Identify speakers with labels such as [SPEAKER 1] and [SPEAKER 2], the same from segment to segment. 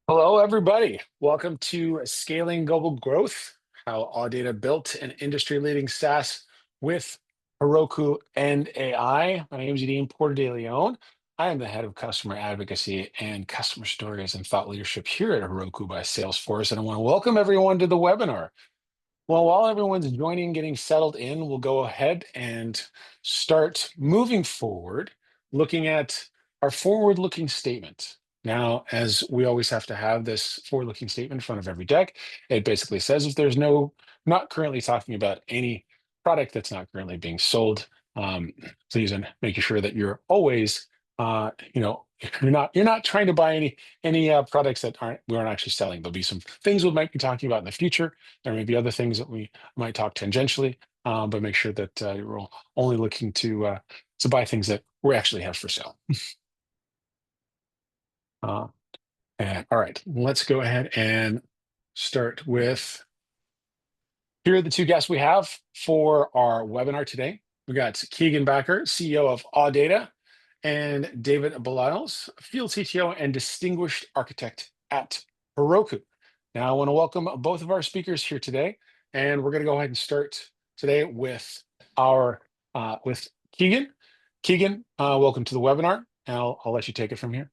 [SPEAKER 1] Hello, everybody. Welcome to Scaling Global Growth, how Audata built an industry-leading SaaS with Heroku and AI. My name is Dean Porter de Leon. I am the head of customer advocacy and customer stories and thought leadership here at Heroku by Salesforce, and I want to welcome everyone to the webinar. Well, while everyone's joining, getting settled in, we'll go ahead and start moving forward, looking at our forward-looking statement. Now, as we always have to have this forward-looking statement in front of every deck, it basically says if there's not currently talking about any product that's not currently being sold, please and making sure that you're always, you're not trying to buy any products that we aren't actually selling. There'll be some things we might be talking about in the future. There may be other things that we might talk tangentially, but make sure that you're only looking to buy things that we actually have for sale. Uh, all right, let's go ahead and start with, here are the two guests we have for our webinar today. We got Keegan Bakker, CEO of Audata, and David Beliles, Field CTO and Distinguished Architect at Heroku. Now, I want to welcome both of our speakers here today, and we're going to go ahead and start today with with Keegan. Keegan, welcome to the webinar. I'll let you take it from here.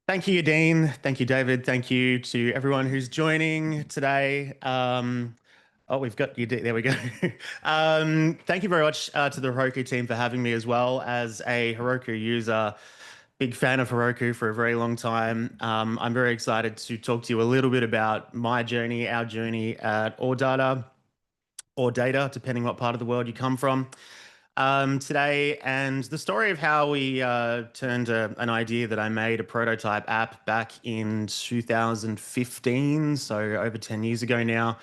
[SPEAKER 2] Thank you, Dean. Thank you, David. Thank you to everyone who's joining today. We've got you. There we go. Thank you very much to the Heroku team for having me as well. As a Heroku user, big fan of Heroku for a very long time. I'm very excited to talk to you a little bit about my journey, our journey at Audata, or data, depending what part of the world you come from. Today, and the story of how we turned an idea that I made, a prototype app back in 2015, so over 10 years ago now.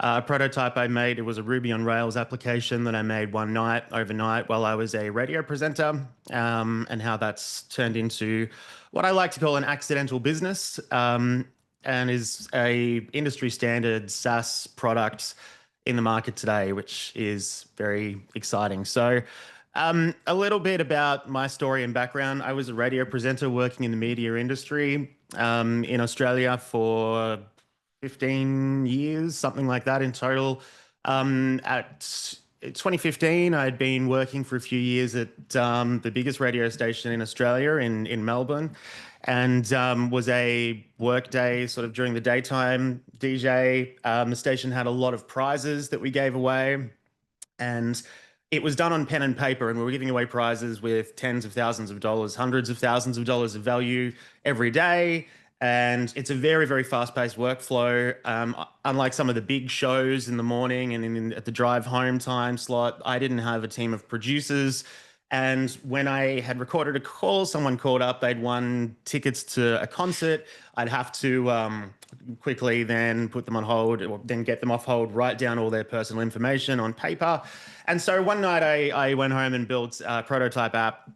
[SPEAKER 2] A prototype I made, it was a Ruby on Rails application that I made one night, overnight, while I was a radio presenter, and how that's turned into what I like to call an accidental business, and is a industry standard SaaS product in the market today, which is very exciting. So a little bit about my story and background. I was a radio presenter working in the media industry in Australia for 15 years, something like that in total. At 2015, I'd been working for a few years at the biggest radio station in Australia in Melbourne, and was a workday sort of during the daytime DJ. The station had a lot of prizes that we gave away, and it was done on pen and paper, and we were giving away prizes with tens of thousands of dollars, hundreds of thousands of dollars of value every day. And it's a very, very fast-paced workflow. Unlike some of the big shows in the morning and at the drive home time slot, I didn't have a team of producers. And when I had recorded a call, someone called up, they'd won tickets to a concert. I'd have to quickly then put them on hold, or then get them off hold, write down all their personal information on paper. And so one night I went home and built a prototype app,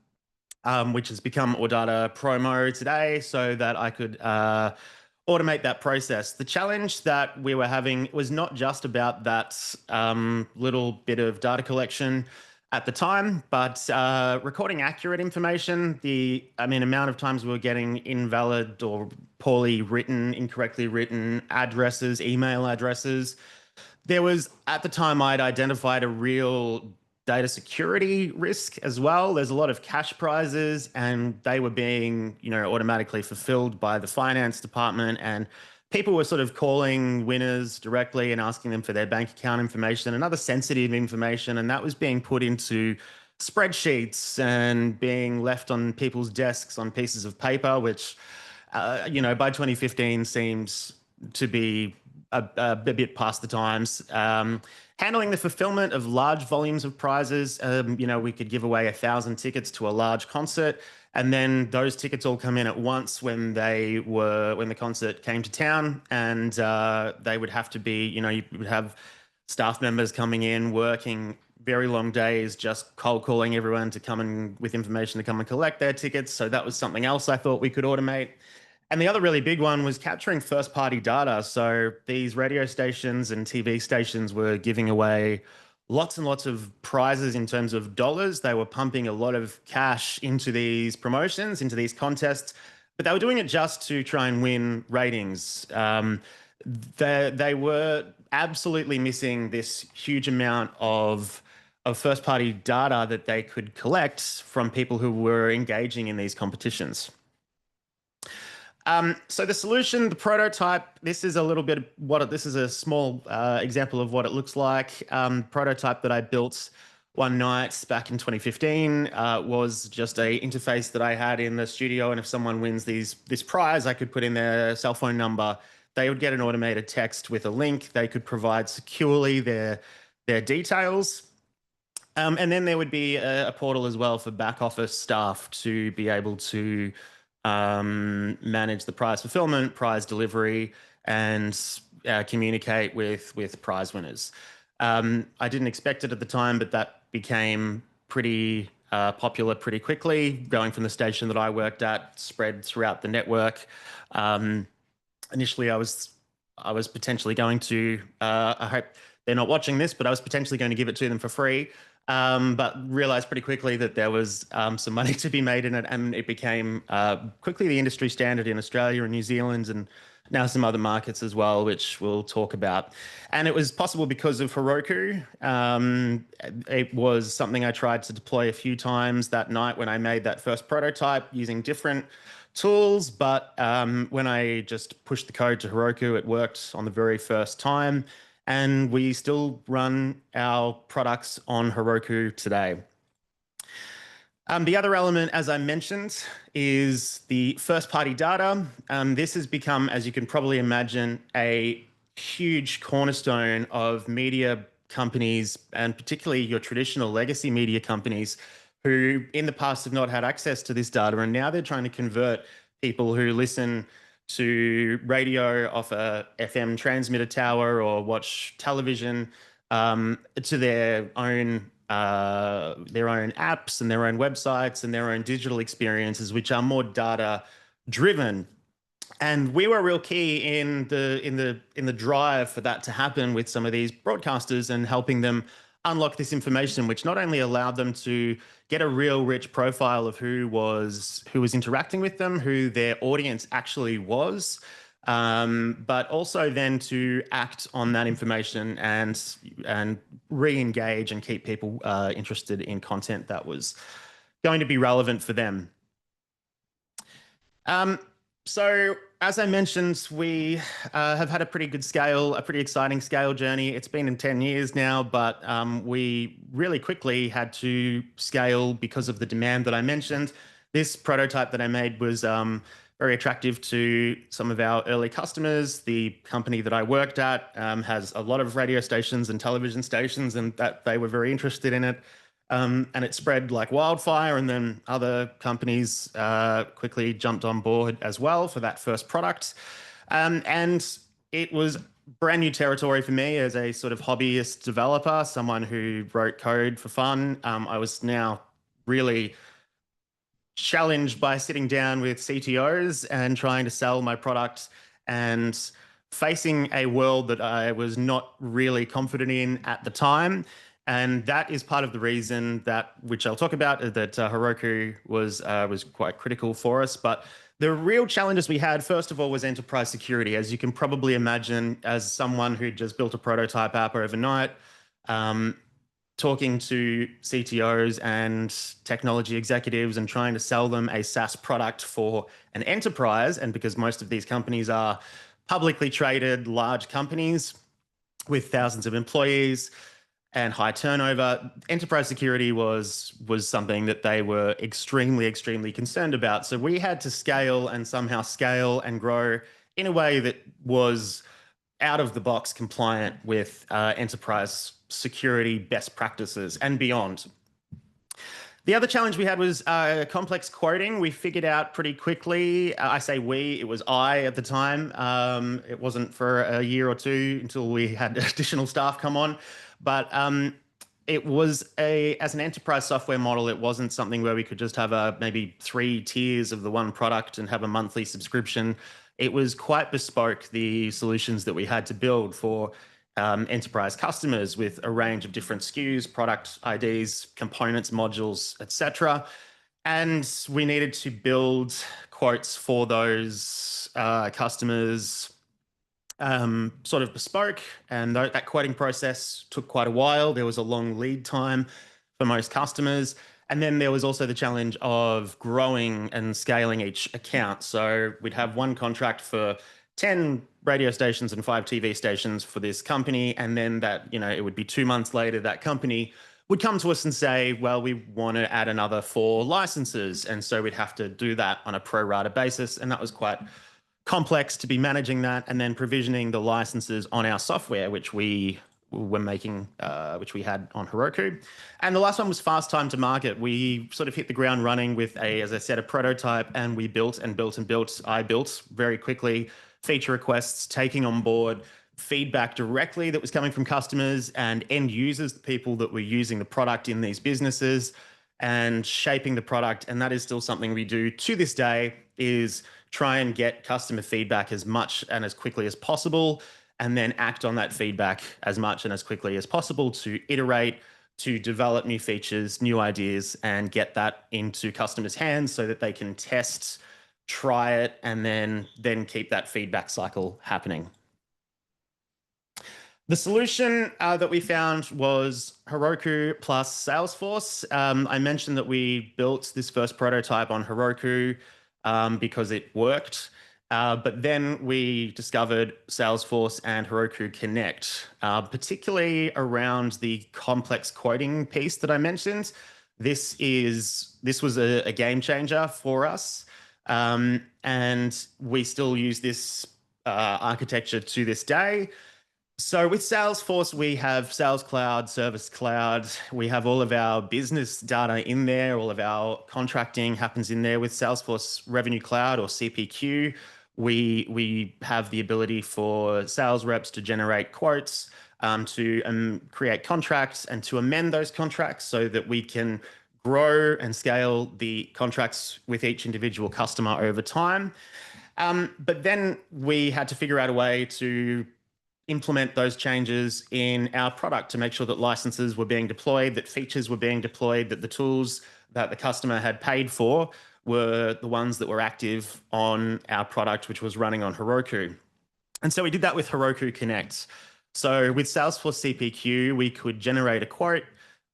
[SPEAKER 2] which has become Audata Promo today, so that I could automate that process. The challenge that we were having was not just about that little bit of data collection at the time, but recording accurate information. The amount of times we were getting invalid or poorly written, incorrectly written addresses, email addresses. There was, at the time, I'd identified a real data security risk as well. There's a lot of cash prizes, and they were being, automatically fulfilled by the finance department, and people were sort of calling winners directly and asking them for their bank account information and other sensitive information, and that was being put into spreadsheets and being left on people's desks on pieces of paper, which, by 2015 seems to be a bit past the times. Handling the fulfillment of large volumes of prizes, we could give away 1,000 tickets to a large concert, and then those tickets all come in at once when the concert came to town, and they would have to be, you would have staff members coming in, working very long days, just cold calling everyone to come in with information to come and collect their tickets. So that was something else I thought we could automate. And the other really big one was capturing first-party data. So these radio stations and TV stations were giving away lots and lots of prizes in terms of dollars. They were pumping a lot of cash into these promotions, into these contests. but they were doing it just to try and win ratings. They were absolutely missing this huge amount of first-party data that they could collect from people who were engaging in these competitions. So the solution, the prototype, this is a little bit of this is a small example of what it looks like. Prototype that I built one night back in 2015 was just a interface that I had in the studio. And if someone wins this prize, I could put in their cell phone number. They would get an automated text with a link. They could provide securely their details. And then there would be a portal as well for back office staff to be able to manage the prize fulfillment, prize delivery, and communicate with prize winners. I didn't expect it at the time, but that became pretty popular pretty quickly. Going from the station that I worked at, spread throughout the network. Initially, I was potentially going to. I hope they're not watching this, but I was potentially going to give it to them for free. But realized pretty quickly that there was some money to be made in it, and it became quickly the industry standard in Australia and New Zealand, and now some other markets as well, which we'll talk about. And it was possible because of Heroku. It was something I tried to deploy a few times that night when I made that first prototype using different tools, but when I just pushed the code to Heroku, it worked on the very first time. And we still run our products on Heroku today. The other element, as I mentioned, is the first-party data. This has become, as you can probably imagine, a huge cornerstone of media companies, and particularly your traditional legacy media companies, who in the past have not had access to this data, and now they're trying to convert people who listen to radio off a FM transmitter tower or watch television to their own apps and their own websites and their own digital experiences, which are more data driven. And we were real key in the drive for that to happen with some of these broadcasters and helping them unlock this information, which not only allowed them to get a real rich profile of who was interacting with them, who their audience actually was, but also then to act on that information and re-engage and keep people interested in content that was going to be relevant for them. So as I mentioned, we have had a pretty good scale, a pretty exciting scale journey. It's been in 10 years now, but we really quickly had to scale because of the demand that I mentioned. This prototype that I made was very attractive to some of our early customers. The company that I worked at has a lot of radio stations and television stations, and that they were very interested in it. And it spread like wildfire, and then other companies quickly jumped on board as well for that first product. And it was brand new territory for me as a sort of hobbyist developer, someone who wrote code for fun. I was now really challenged by sitting down with CTOs and trying to sell my product and facing a world that I was not really confident in at the time. And that is part of the reason that, which I'll talk about, that Heroku was quite critical for us. But the real challenges we had, first of all, was enterprise security. As you can probably imagine, as someone who just built a prototype app overnight, talking to CTOs and technology executives and trying to sell them a SaaS product for an enterprise, and because most of these companies are publicly traded large companies with thousands of employees and high turnover, enterprise security was something that they were extremely concerned about. So we had to scale and somehow scale and grow in a way that was out of the box compliant with enterprise security best practices and beyond. The other challenge we had was complex quoting. We figured out pretty quickly, I say we, it was I at the time. It wasn't for a year or two until we had additional staff come on. But it was as an enterprise software model, it wasn't something where we could just have maybe 3 tiers of the one product and have a monthly subscription. It was quite bespoke, the solutions that we had to build for enterprise customers with a range of different SKUs, product IDs, components, modules, etc. And we needed to build quotes for those customers, sort of bespoke. And that quoting process took quite a while. There was a long lead time for most customers. And then there was also the challenge of growing and scaling each account. So we'd have one contract for 10 radio stations and 5 TV stations for this company. And then it would be 2 months later, that company would come to us and say, well, we want to add another 4 licenses. And so we'd have to do that on a pro rata basis. And that was quite complex to be managing that and then provisioning the licenses on our software, which we were making, which we had on Heroku. And the last one was fast time to market. We sort of hit the ground running with as I said, a prototype, and we built and built and built. I built very quickly feature requests, taking on board feedback directly that was coming from customers and end users, the people that were using the product in these businesses, and shaping the product. And that is still something we do to this day, is try and get customer feedback as much and as quickly as possible, and then act on that feedback as much and as quickly as possible to iterate, to develop new features, new ideas, and get that into customers' hands so that they can test, try it, and then keep that feedback cycle happening. The solution that we found was Heroku plus Salesforce. I mentioned that we built this first prototype on Heroku because it worked. But then we discovered Salesforce and Heroku Connect, particularly around the complex quoting piece that I mentioned. This was a game changer for us. And we still use this architecture to this day. So with Salesforce, we have Sales Cloud, Service Cloud. We have all of our business data in there. All of our contracting happens in there. With Salesforce Revenue Cloud, or CPQ, we have the ability for sales reps to generate quotes, to create contracts, and to amend those contracts so that we can grow and scale the contracts with each individual customer over time. But then we had to figure out a way to implement those changes in our product to make sure that licenses were being deployed, that features were being deployed, that the tools that the customer had paid for were the ones that were active on our product, which was running on Heroku. And so we did that with Heroku Connect. So with Salesforce CPQ, we could generate a quote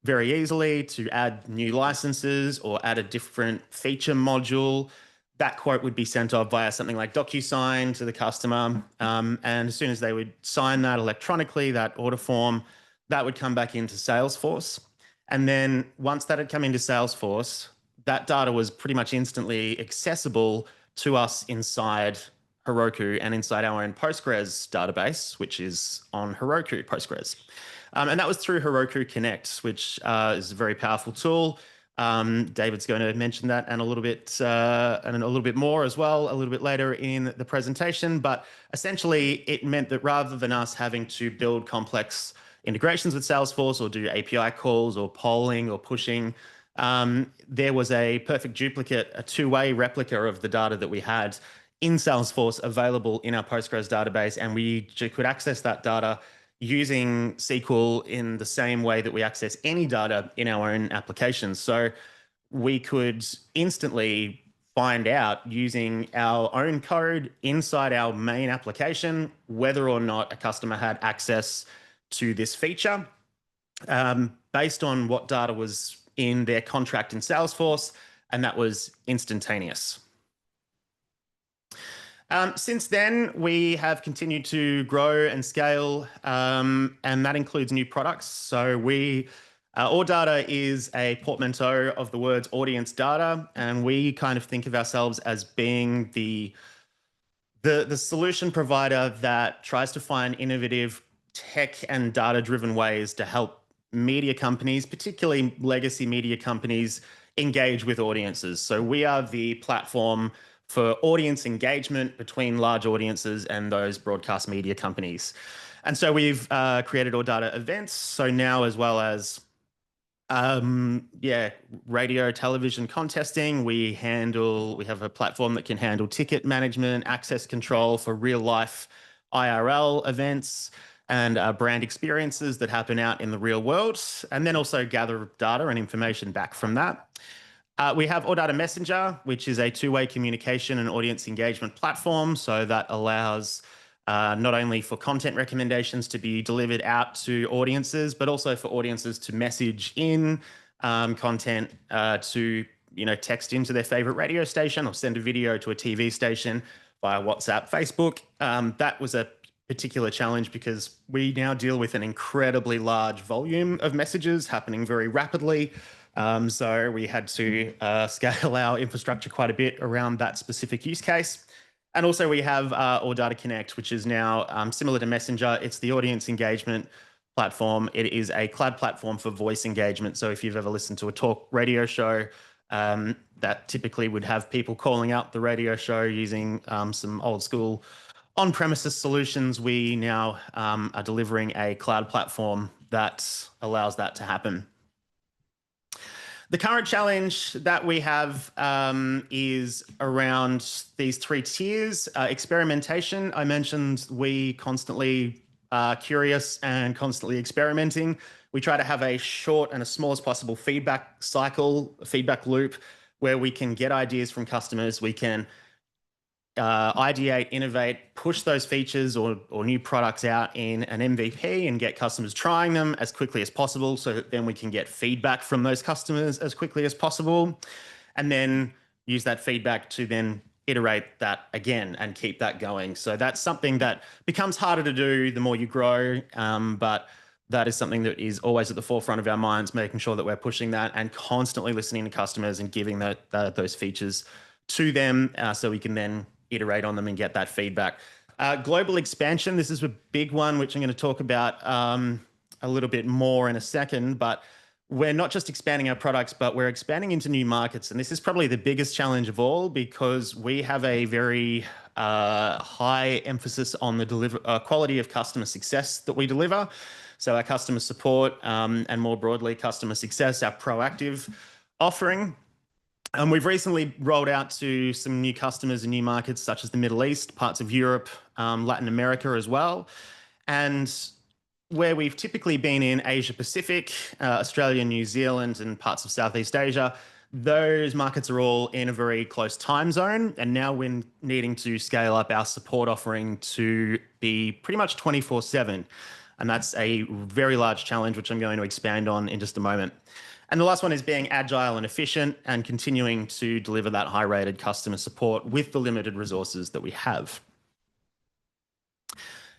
[SPEAKER 2] very easily to add new licenses or add a different feature module. That quote would be sent off via something like DocuSign to the customer. And as soon as they would sign that electronically, that order form, that would come back into Salesforce. And then once that had come into Salesforce, that data was pretty much instantly accessible to us inside Heroku and inside our own Postgres database, which is on Heroku Postgres. And that was through Heroku Connect, which is a very powerful tool. David's going to mention that and a little bit more as well a little bit later in the presentation. But essentially, it meant that rather than us having to build complex integrations with Salesforce or do API calls or polling or pushing, there was a perfect duplicate, a two-way replica of the data that we had in Salesforce available in our Postgres database, and we could access that data using SQL in the same way that we access any data in our own applications. So we could instantly find out using our own code inside our main application whether or not a customer had access to this feature based on what data was in their contract in Salesforce, and that was instantaneous. Since then, we have continued to grow and scale, and that includes new products. So Audata is a portmanteau of the words audience data, and we kind of think of ourselves as being the solution provider that tries to find innovative tech and data-driven ways to help media companies, particularly legacy media companies, engage with audiences. So we are the platform for audience engagement between large audiences and those broadcast media companies. And so we've created Audata events. So now, as well as radio, television contesting, we have a platform that can handle ticket management, access control for real life IRL events and brand experiences that happen out in the real world, and then also gather data and information back from that. We have Audata Messenger, which is a two-way communication and audience engagement platform. So that allows not only for content recommendations to be delivered out to audiences, but also for audiences to message in content to text into their favorite radio station or send a video to a TV station via WhatsApp, Facebook. That was a particular challenge because we now deal with an incredibly large volume of messages happening very rapidly. So we had to scale our infrastructure quite a bit around that specific use case. And also we have Audata Connect, which is now similar to Messenger. It's the audience engagement platform. It is a cloud platform for voice engagement. So if you've ever listened to a talk radio show, that typically would have people calling out the radio show using some old school on-premises solutions. We now are delivering a cloud platform that allows that to happen. The current challenge that we have is around these three tiers. Experimentation, I mentioned we constantly are curious and constantly experimenting. We try to have a short and as small as possible feedback cycle, feedback loop, where we can get ideas from customers. We can ideate, innovate, push those features or new products out in an MVP and get customers trying them as quickly as possible so that then we can get feedback from those customers as quickly as possible, and then use that feedback to then iterate that again and keep that going. So that's something that becomes harder to do the more you grow, but that is something that is always at the forefront of our minds, making sure that we're pushing that and constantly listening to customers and giving those features to them so we can then iterate on them and get that feedback. Global expansion, this is a big one, which I'm going to talk about a little bit more in a second, but we're not just expanding our products, but we're expanding into new markets. And this is probably the biggest challenge of all because we have a very high emphasis on the quality of customer success that we deliver. So our customer support and more broadly customer success, our proactive offering. And we've recently rolled out to some new customers in new markets such as the Middle East, parts of Europe, Latin America as well. And where we've typically been in Asia Pacific, Australia, New Zealand, and parts of Southeast Asia, those markets are all in a very close time zone. And now we're needing to scale up our support offering to be pretty much 24/7. And that's a very large challenge, which I'm going to expand on in just a moment. And the last one is being agile and efficient and continuing to deliver that high-rated customer support with the limited resources that we have.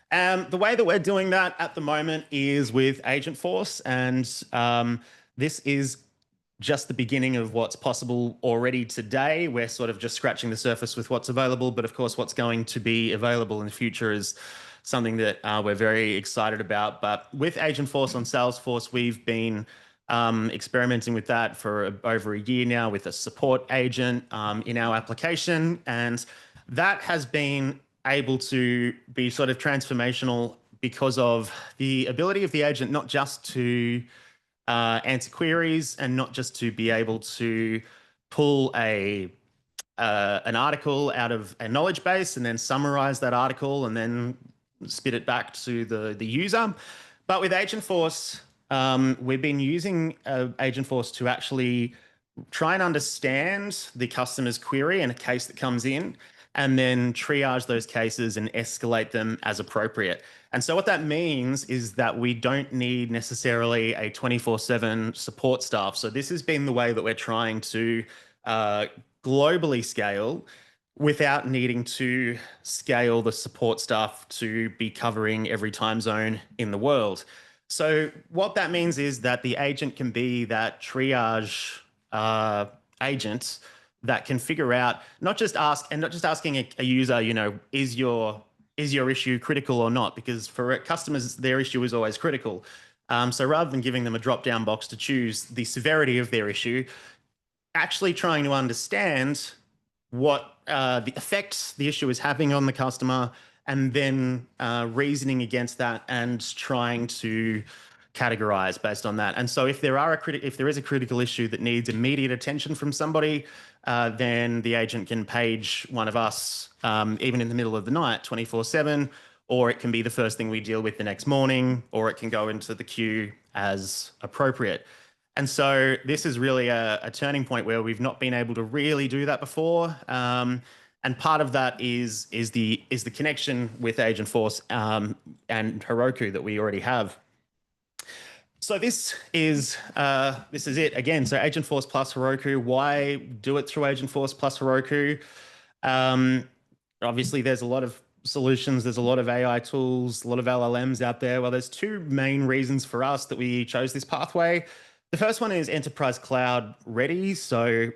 [SPEAKER 2] The way that we're doing that at the moment is with Agentforce, and this is just the beginning of what's possible already today. We're sort of just scratching the surface with what's available, but of course what's going to be available in the future is something that we're very excited about. But with Agentforce on Salesforce, we've been experimenting with that for over a year now with a support agent in our application. And that has been able to be sort of transformational because of the ability of the agent not just to answer queries and not just to be able to pull an article out of a knowledge base and then summarize that article and then spit it back to the user. But with Agentforce, we've been using Agentforce to actually try and understand the customer's query and a case that comes in, and then triage those cases and escalate them as appropriate. And so what that means is that we don't need necessarily a 24/7 support staff. So this has been the way that we're trying to globally scale without needing to scale the support staff to be covering every time zone in the world. So what that means is that the agent can be that triage agent that can figure out, not just asking a user, is your issue critical or not? Because for customers, their issue is always critical. So rather than giving them a drop-down box to choose the severity of their issue, actually trying to understand what the effects the issue is having on the customer, and then reasoning against that and trying to categorize based on that. And so if there is a critical issue that needs immediate attention from somebody, then the agent can page one of us even in the middle of the night, 24/7, or it can be the first thing we deal with the next morning, or it can go into the queue as appropriate. And so this is really a turning point where we've not been able to really do that before. And part of that is the connection with Agentforce and Heroku that we already have. So this is it again. So Agentforce plus Heroku. Why do it through Agentforce plus Heroku? Um, Obviously, there's a lot of solutions. There's a lot of AI tools, a lot of LLMs out there. Well, there's two main reasons for us that we chose this pathway. The first one is enterprise cloud ready. So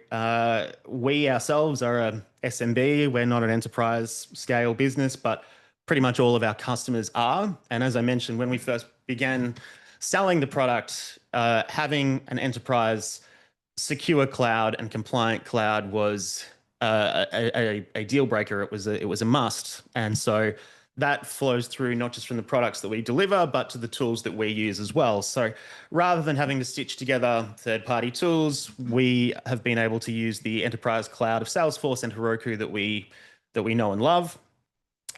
[SPEAKER 2] we ourselves are a SMB. We're not an enterprise scale business, but pretty much all of our customers are. And as I mentioned, when we first began selling the product, having an enterprise secure cloud and compliant cloud was a deal breaker. It was a must, and so that flows through not just from the products that we deliver, but to the tools that we use as well. So rather than having to stitch together third-party tools, we have been able to use the enterprise cloud of Salesforce and Heroku that we know and love,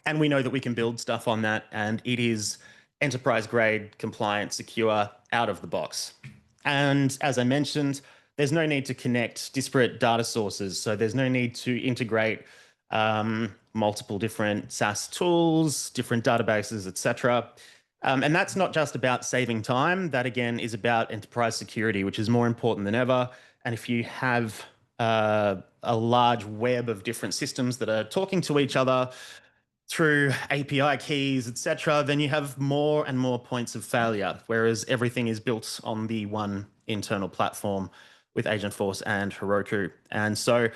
[SPEAKER 2] and we know that we can build stuff on that, and it is enterprise grade, compliant, secure, out of the box. And as I mentioned, there's no need to connect disparate data sources. So there's no need to integrate multiple different SaaS tools, different databases, etc. And that's not just about saving time. That again is about enterprise security, which is more important than ever. And if you have a large web of different systems that are talking to each other through API keys, etc., then you have more and more points of failure, whereas everything is built on the one internal platform with Agentforce and Heroku. And so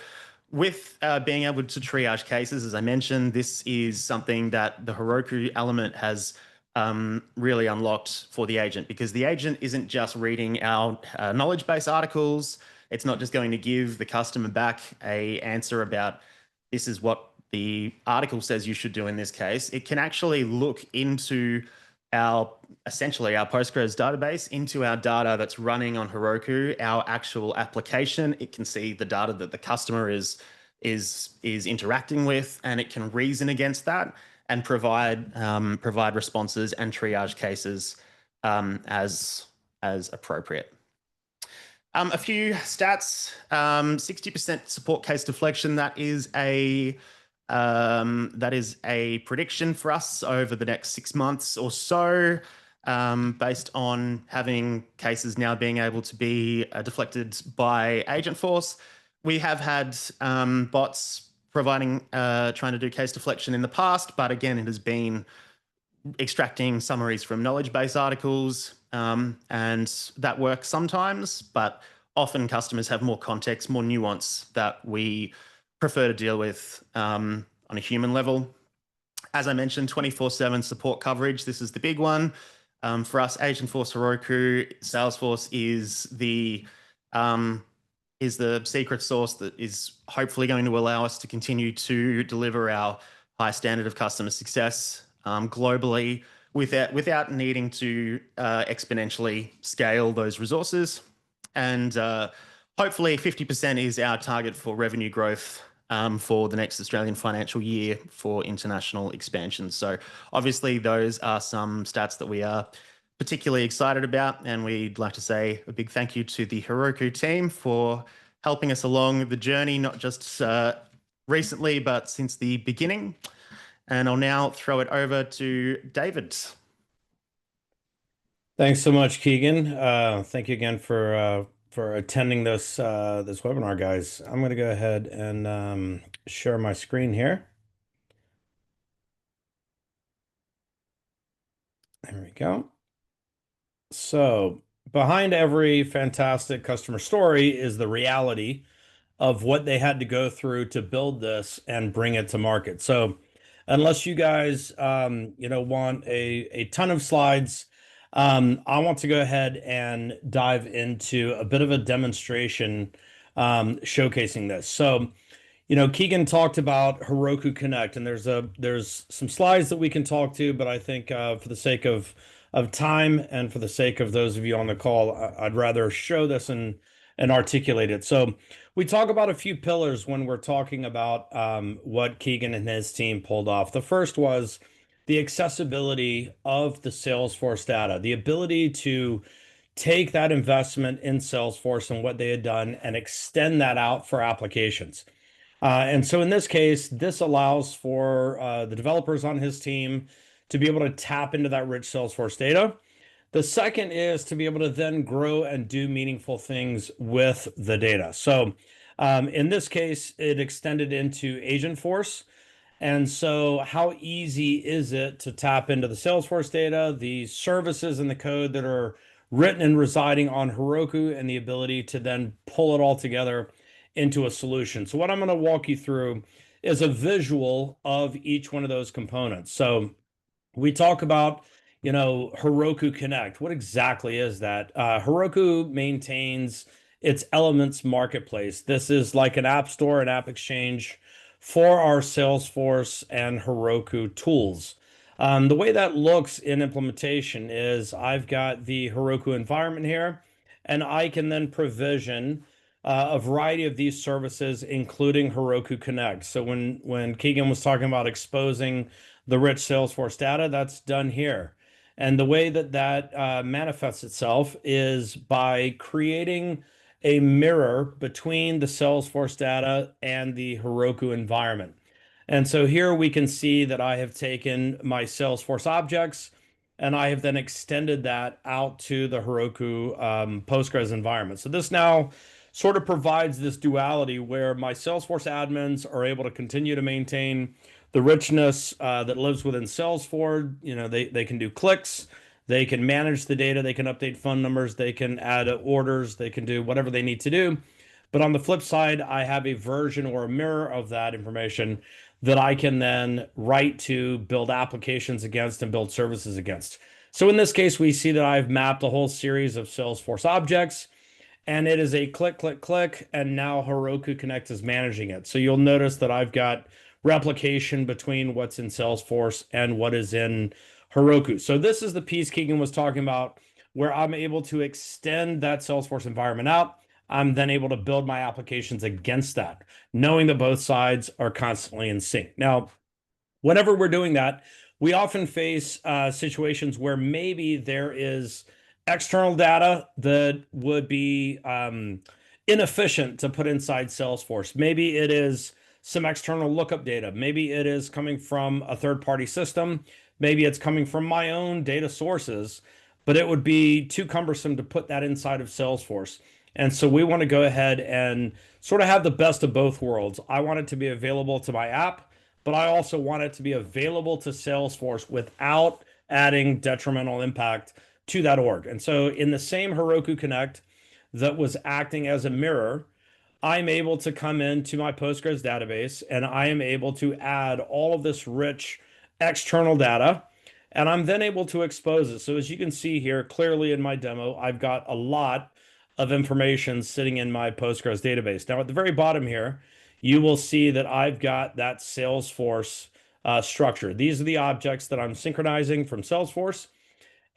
[SPEAKER 2] with being able to triage cases, as I mentioned, this is something that the Heroku element has really unlocked for the agent, because the agent isn't just reading our knowledge base articles. It's not just going to give the customer back a answer about this is what the article says you should do in this case. It can actually look into essentially our Postgres database, into our data that's running on Heroku, our actual application. It can see the data that the customer is interacting with, and it can reason against that and provide responses and triage cases as appropriate. A few stats: 60% support case deflection. That is a prediction for us over the next 6 months or so, based on having cases now being able to be deflected by Agentforce. We have had bots trying to do case deflection in the past, but again, it has been extracting summaries from knowledge base articles, and that works sometimes, but often customers have more context, more nuance that we prefer to deal with on a human level. As I mentioned, 24/7 support coverage. This is the big one. For us, Agentforce, Heroku, Salesforce is the secret sauce that is hopefully going to allow us to continue to deliver our high standard of customer success globally without needing to exponentially scale those resources. And hopefully 50% is our target for revenue growth for the next Australian financial year for international expansion. So obviously those are some stats that we are particularly excited about, and we'd like to say a big thank you to the Heroku team for helping us along the journey, not just recently, but since the beginning. And I'll now throw it over to David.
[SPEAKER 3] Thanks so much, Keegan. Thank you again for attending this webinar, guys. I'm going to go ahead and share my screen here. There we go. So behind every fantastic customer story is the reality of what they had to go through to build this and bring it to market. So unless you guys want a ton of slides, I want to go ahead and dive into a bit of a demonstration showcasing this. So, Keegan talked about Heroku Connect, and there's some slides that we can talk to, but I think for the sake of time and for the sake of those of you on the call, I'd rather show this and articulate it. So we talk about a few pillars when we're talking about what Keegan and his team pulled off. The first was the accessibility of the Salesforce data, the ability to take that investment in Salesforce and what they had done and extend that out for applications. And so in this case, this allows for the developers on his team to be able to tap into that rich Salesforce data. The second is to be able to then grow and do meaningful things with the data. So in this case, it extended into Agentforce. And so how easy is it to tap into the Salesforce data, the services and the code that are written and residing on Heroku, and the ability to then pull it all together into a solution. So what I'm going to walk you through is a visual of each one of those components. So we talk about, Heroku Connect. What exactly is that? Heroku maintains its Elements marketplace. This is like an app store, an app exchange for our Salesforce and Heroku tools. The way that looks in implementation is I've got the Heroku environment here, and I can then provision a variety of these services, including Heroku Connect. So when Keegan was talking about exposing the rich Salesforce data, that's done here. And the way that manifests itself is by creating a mirror between the Salesforce data and the Heroku environment. And so here we can see that I have taken my Salesforce objects and I have then extended that out to the Heroku Postgres environment. So this now sort of provides this duality where my Salesforce admins are able to continue to maintain the richness that lives within Salesforce. They can do clicks, they can manage the data, they can update phone numbers, they can add orders, they can do whatever they need to do. But on the flip side, I have a version or a mirror of that information that I can then write to build applications against and build services against. So in this case, we see that I've mapped a whole series of Salesforce objects, and it is a click, click, click, and now Heroku Connect is managing it. So you'll notice that I've got replication between what's in Salesforce and what is in Heroku. So this is the piece Keegan was talking about, where I'm able to extend that Salesforce environment out. I'm then able to build my applications against that, knowing that both sides are constantly in sync. Now, whenever we're doing that, we often face situations where maybe there is external data that would be inefficient to put inside Salesforce. Maybe it is some external lookup data. Maybe it is coming from a third-party system. Maybe it's coming from my own data sources, but it would be too cumbersome to put that inside of Salesforce. And so we want to go ahead and sort of have the best of both worlds. I want it to be available to my app, but I also want it to be available to Salesforce without adding detrimental impact to that org. And so in the same Heroku Connect that was acting as a mirror, I'm able to come into my Postgres database and I am able to add all of this rich external data, and I'm then able to expose it. So as you can see here, clearly in my demo, I've got a lot of information sitting in my Postgres database. Now at the very bottom here, you will see that I've got that Salesforce structure. These are the objects that I'm synchronizing from Salesforce,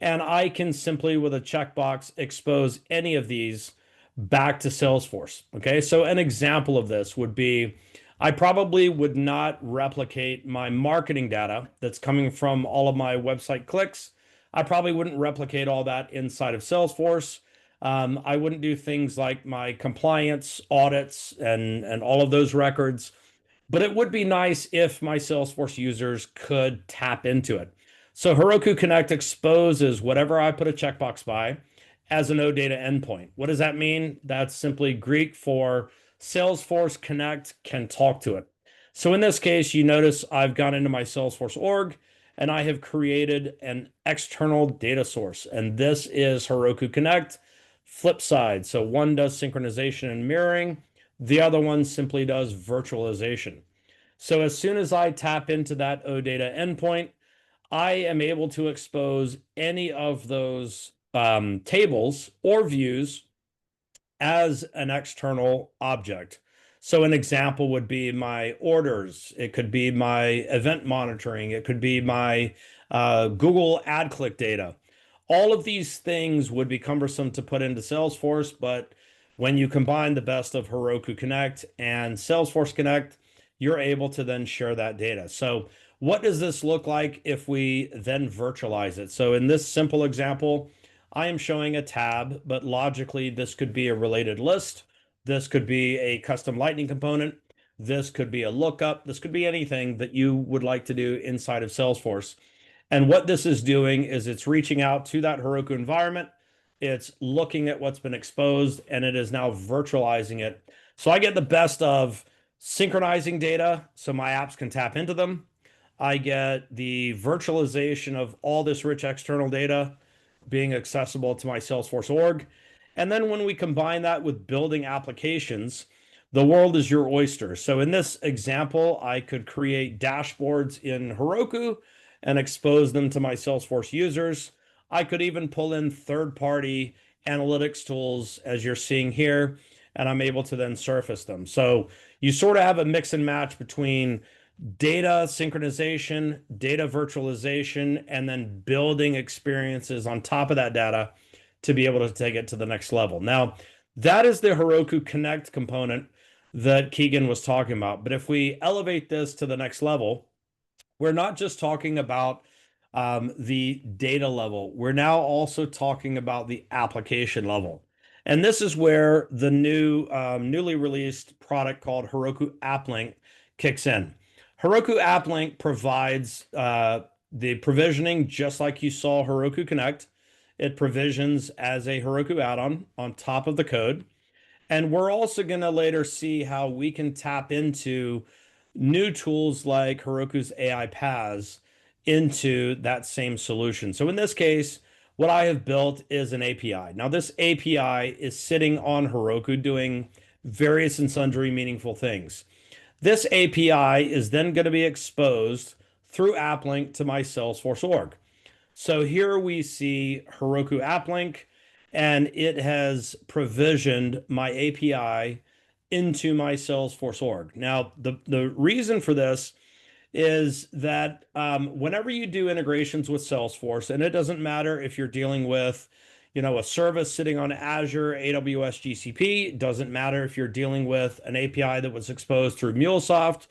[SPEAKER 3] and I can simply, with a checkbox, expose any of these back to Salesforce. Okay, so an example of this would be, I probably would not replicate my marketing data that's coming from all of my website clicks. I probably wouldn't replicate all that inside of Salesforce. I wouldn't do things like my compliance audits and all of those records, but it would be nice if my Salesforce users could tap into it. So Heroku Connect exposes whatever I put a checkbox by as an OData endpoint. What does that mean? That's simply Greek for Salesforce Connect can talk to it. So in this case, you notice I've gone into my Salesforce org and I have created an external data source. And this is Heroku Connect. Flip side. So one does synchronization and mirroring. The other one simply does virtualization. So as soon as I tap into that OData endpoint, I am able to expose any of those tables or views as an external object. So an example would be my orders. It could be my event monitoring. It could be my Google ad click data. All of these things would be cumbersome to put into Salesforce, but when you combine the best of Heroku Connect and Salesforce Connect, you're able to then share that data. So what does this look like if we then virtualize it? So in this simple example, I am showing a tab, but logically, this could be a related list. This could be a custom Lightning component. This could be a lookup. This could be anything that you would like to do inside of Salesforce. And what this is doing is it's reaching out to that Heroku environment. It's looking at what's been exposed, and it is now virtualizing it. So I get the best of synchronizing data so my apps can tap into them. I get the virtualization of all this rich external data being accessible to my Salesforce org. And then when we combine that with building applications, the world is your oyster. So in this example, I could create dashboards in Heroku and expose them to my Salesforce users. I could even pull in third-party analytics tools, as you're seeing here, and I'm able to then surface them. So you sort of have a mix and match between data synchronization, data virtualization, and then building experiences on top of that data to be able to take it to the next level. Now, that is the Heroku Connect component that Keegan was talking about. But if we elevate this to the next level, we're not just talking about the data level. We're now also talking about the application level. And this is where the newly released product called Heroku App Link kicks in. Heroku App Link provides the provisioning just like you saw Heroku Connect. It provisions as a Heroku add-on on top of the code. And we're also going to later see how we can tap into new tools like Heroku's AI PaaS into that same solution. So in this case, what I have built is an API. Now, this API is sitting on Heroku doing various and sundry meaningful things. This API is then going to be exposed through AppLink to my Salesforce org. So here we see Heroku AppLink, and it has provisioned my API into my Salesforce org. Now, the reason for this is that whenever you do integrations with Salesforce, and it doesn't matter if you're dealing with, a service sitting on Azure, AWS, GCP, it doesn't matter if you're dealing with an API that was exposed through MuleSoft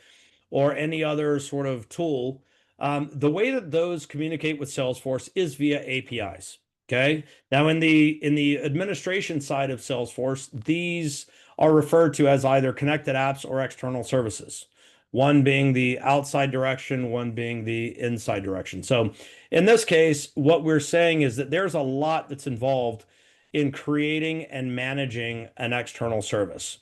[SPEAKER 3] or any other sort of tool, the way that those communicate with Salesforce is via APIs. Okay. Now, in the administration side of Salesforce, these are referred to as either connected apps or external services. One being the outside direction, one being the inside direction. So in this case, what we're saying is that there's a lot that's involved in creating and managing an external service.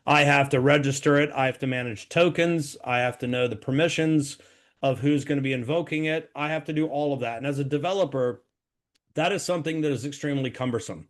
[SPEAKER 3] I have to register it. I have to manage tokens. I have to know the permissions of who's going to be invoking it. I have to do all of that. And as a developer, that is something that is extremely cumbersome.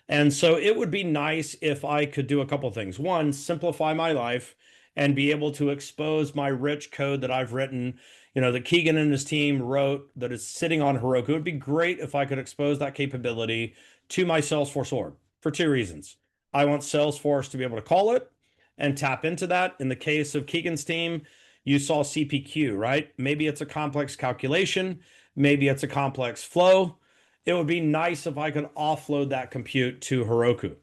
[SPEAKER 3] And so it would be nice if I could do a couple things. One, simplify my life and be able to expose my rich code that I've written, that Keegan and his team wrote that is sitting on Heroku. It would be great if I could expose that capability to my Salesforce org for two reasons. I want Salesforce to be able to call it and tap into that. In the case of Keegan's team, you saw CPQ, right? Maybe it's a complex calculation. Maybe it's a complex flow. It would be nice if I could offload that compute to Heroku.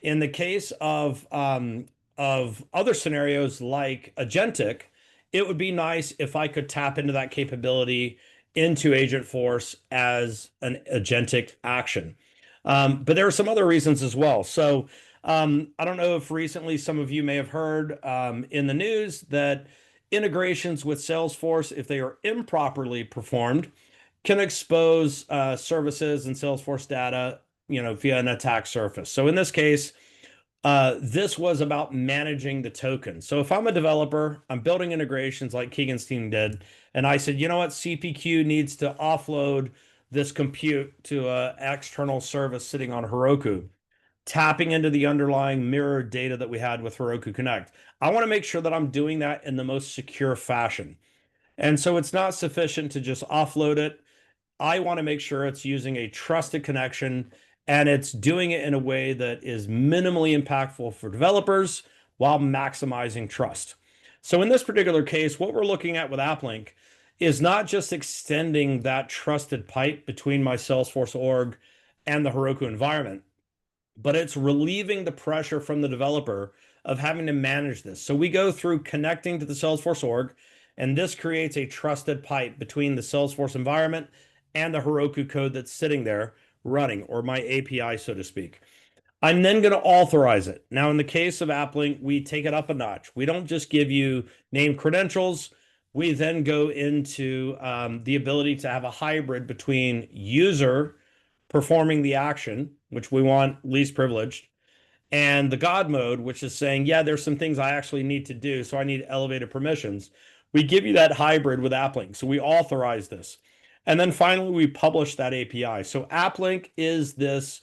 [SPEAKER 3] In the case of other scenarios like agentic, it would be nice if I could tap into that capability into Agentforce as an agentic action. But there are some other reasons as well. So I don't know if recently some of you may have heard in the news that integrations with Salesforce, if they are improperly performed, can expose services and Salesforce data, via an attack surface. So in this case, this was about managing the token. So if I'm a developer, I'm building integrations like Keegan's team did, and I said, you know what, CPQ needs to offload this compute to an external service sitting on Heroku, tapping into the underlying mirror data that we had with Heroku Connect. I want to make sure that I'm doing that in the most secure fashion. And so it's not sufficient to just offload it. I want to make sure it's using a trusted connection and it's doing it in a way that is minimally impactful for developers while maximizing trust. So in this particular case, what we're looking at with AppLink is not just extending that trusted pipe between my Salesforce org and the Heroku environment, but it's relieving the pressure from the developer of having to manage this. So we go through connecting to the Salesforce org, and this creates a trusted pipe between the Salesforce environment and the Heroku code that's sitting there, running, or my API, so to speak. I'm then going to authorize it. Now, in the case of AppLink, we take it up a notch. We don't just give you name credentials. We then go into the ability to have a hybrid between user performing the action, which we want least privileged, and the God mode, which is saying, yeah, there's some things I actually need to do, so I need elevated permissions. We give you that hybrid with AppLink. So we authorize this. And then finally, we publish that API. So AppLink is this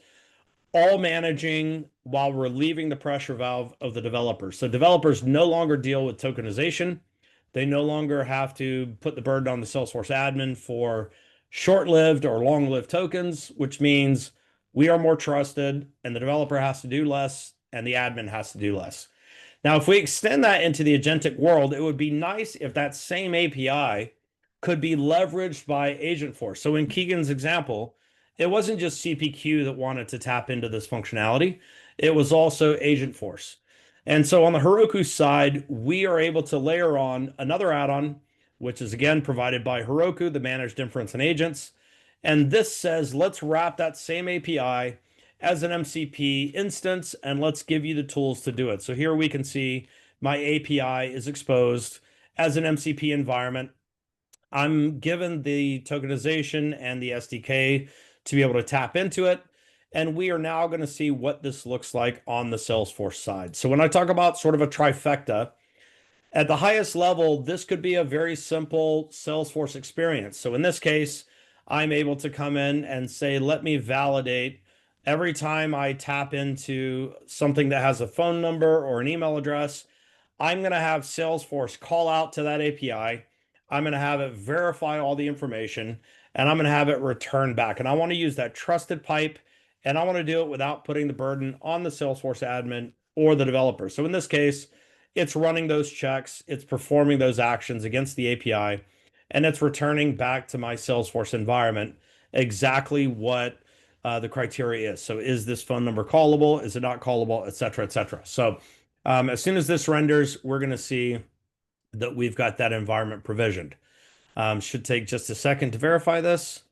[SPEAKER 3] all managing while relieving the pressure valve of the developers. So developers no longer deal with tokenization. They no longer have to put the burden on the Salesforce admin for short-lived or long-lived tokens, which means we are more trusted and the developer has to do less and the admin has to do less. Now, if we extend that into the agentic world, it would be nice if that same API could be leveraged by Agentforce. So in Keegan's example, it wasn't just CPQ that wanted to tap into this functionality. It was also Agentforce. And so on the Heroku side, we are able to layer on another add-on, which is again provided by Heroku, the managed inference and agents. And this says, let's wrap that same API as an MCP instance, and let's give you the tools to do it. So here we can see my API is exposed as an MCP environment. I'm given the tokenization and the SDK to be able to tap into it. And we are now going to see what this looks like on the Salesforce side. So when I talk about sort of a trifecta, at the highest level, this could be a very simple Salesforce experience. So in this case, I'm able to come in and say, let me validate every time I tap into something that has a phone number or an email address. I'm going to have Salesforce call out to that API. I'm going to have it verify all the information, and I'm going to have it return back. And I want to use that trusted pipe, and I want to do it without putting the burden on the Salesforce admin or the developer. So in this case, it's running those checks, it's performing those actions against the API, and it's returning back to my Salesforce environment exactly what the criteria is. So is this phone number callable? Is it not callable? Et cetera, et cetera. So as soon as this renders, we're going to see that we've got that environment provisioned. Should take just a second to verify this,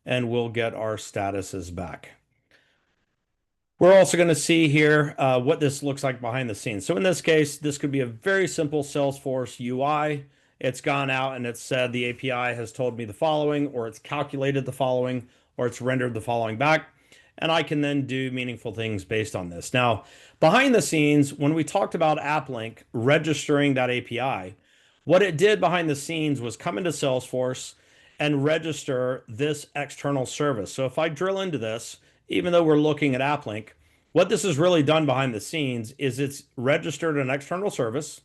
[SPEAKER 3] and we'll get our statuses back. We're also going to see here what this looks like behind the scenes. So in this case, this could be a very simple Salesforce UI. It's gone out and it's said the API has told me the following, or it's calculated the following, or it's rendered the following back. And I can then do meaningful things based on this. Now, behind the scenes, when we talked about AppLink registering that API, what it did behind the scenes was come into Salesforce and register this external service. So if I drill into this, even though we're looking at AppLink, what this has really done behind the scenes is it's registered an external service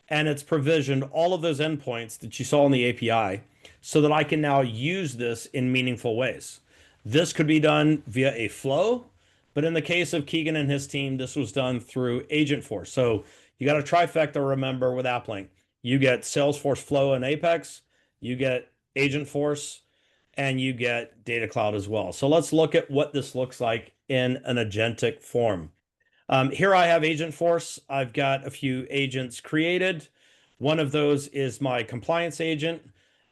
[SPEAKER 3] and it's provisioned all of those endpoints that you saw in the API so that I can now use this in meaningful ways. This could be done via a flow, but in the case of Keegan and his team, this was done through Agentforce. So you got a trifecta, remember, with AppLink. You get Salesforce Flow and Apex, you get Agentforce, and you get Data Cloud as well. So let's look at what this looks like in an agentic form. Here I have Agentforce. I've got a few agents created. One of those is my compliance agent,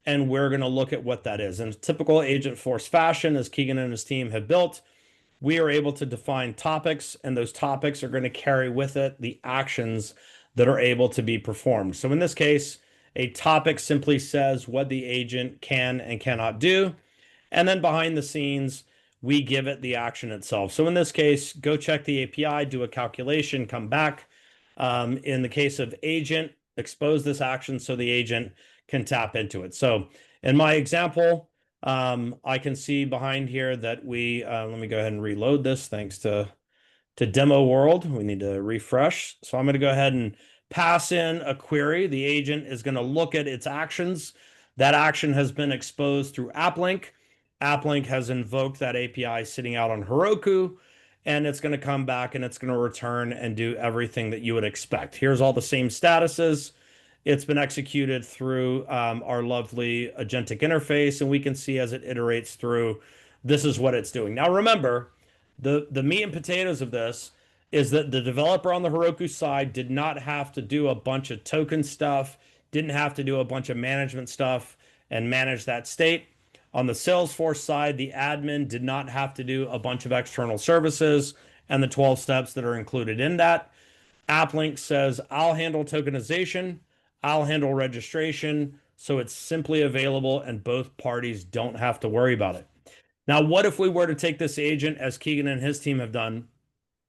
[SPEAKER 3] and we're going to look at what that is. In typical Agentforce fashion, as Keegan and his team have built, we are able to define topics, and those topics are going to carry with it the actions that are able to be performed. So in this case, a topic simply says what the agent can and cannot do. And then behind the scenes, we give it the action itself. So in this case, go check the API, do a calculation, come back. In the case of agent, expose this action so the agent can tap into it. So in my example, I can see behind here that we, let me go ahead and reload this thanks to demo world. We need to refresh. So I'm going to go ahead and pass in a query. The agent is going to look at its actions. That action has been exposed through AppLink. AppLink has invoked that API sitting out on Heroku, and it's going to come back and it's going to return and do everything that you would expect. Here's all the same statuses. It's been executed through our lovely agentic interface, and we can see as it iterates through, this is what it's doing. Now remember, the meat and potatoes of this is that the developer on the Heroku side did not have to do a bunch of token stuff, didn't have to do a bunch of management stuff and manage that state. On the Salesforce side, the admin did not have to do a bunch of external services and the 12 steps that are included in that. AppLink says, I'll handle tokenization, I'll handle registration, so it's simply available and both parties don't have to worry about it. Now, what if we were to take this agent, as Keegan and his team have done,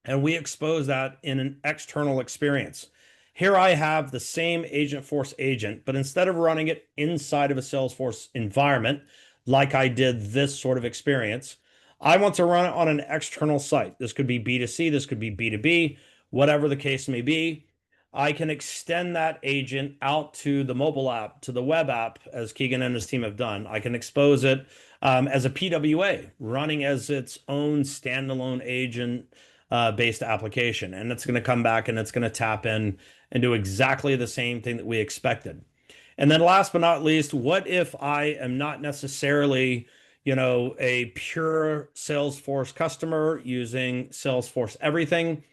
[SPEAKER 3] and we expose that in an external experience? Here I have the same Agentforce agent, but instead of running it inside of a Salesforce environment, like I did this sort of experience, I want to run it on an external site. This could be B2C, this could be B2B, whatever the case may be. I can extend that agent out to the mobile app, to the web app, as Keegan and his team have done. I can expose it as a PWA, running as its own standalone agent based application. And it's going to come back and it's going to tap in and do exactly the same thing that we expected. And then last but not least, what if I am not necessarily, a pure Salesforce customer using Salesforce everything?